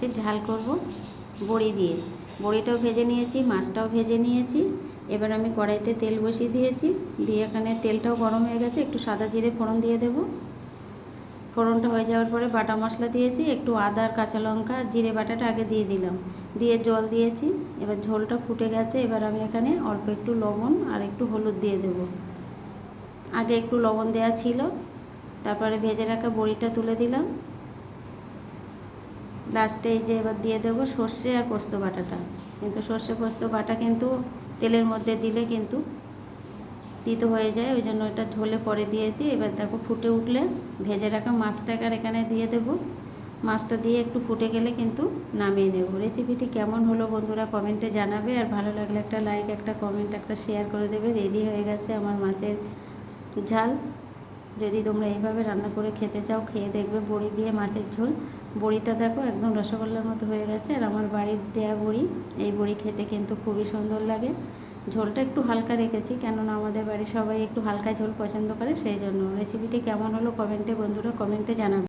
মাছের ঝাল করব বড়ি দিয়ে। বড়িটাও ভেজে নিয়েছি, মাছটাও ভেজে নিয়েছি। এবার আমি কড়াইতে তেল বসিয়ে দিয়েছি, দিয়ে এখানে তেলটাও গরম হয়ে গেছে, একটু সাদা জিরে ফোড়ন দিয়ে দেব। ফোড়নটা হয়ে যাওয়ার পরে বাটা মশলা দিয়েছি, একটু আদা আর কাঁচা লঙ্কা জিরে বাটাটা আগে দিয়ে দিলাম, দিয়ে জল দিয়েছি। এবার ঝোলটা ফুটে গেছে, এবার আমি এখানে অল্প একটু লবণ আর একটু হলুদ দিয়ে দেব। আগে একটু লবণ দেওয়া ছিল, তারপরে ভেজে রাখা বড়িটা তুলে দিলাম। লাস্টে এই যে এবার দিয়ে দেবো সর্ষে আর পোস্ত বাটাটা, কিন্তু সর্ষে পোস্ত বাটা কিন্তু তেলের মধ্যে দিলে কিন্তু তিতো হয়ে যায়, ওই জন্য এটা ঝোলে পরে দিয়েছি। এবার দেখো ফুটে উঠলে ভেজে রাখা মাছটাকে আর এখানে দিয়ে দেবো। মাছটা দিয়ে একটু ফুটে গেলে কিন্তু নামিয়ে নেব। রেসিপিটি কেমন হলো বন্ধুরা কমেন্টে জানাবে, আর ভালো লাগলে একটা লাইক, একটা কমেন্ট, একটা শেয়ার করে দেবে। রেডি হয়ে গেছে আমার মাছের ঝাল। যদি তোমরা এইভাবে রান্না করে খেতে চাও, খেয়ে দেখবে বড়ি দিয়ে মাছের ঝোল। বড়িটা দেখো একদম রসগোল্লার মতো হয়ে গেছে, আর আমার বাড়ির দেয়া বড়ি। এই বড়ি খেতে কিন্তু খুবই সুন্দর লাগে। ঝোলটা একটু হালকা রেখেছি, কেননা আমাদের বাড়ির সবাই একটু হালকা ঝোল পছন্দ করে, সেই জন্য। রেসিপিটি কেমন হলো কমেন্টে বন্ধুরা কমেন্টে জানাবে।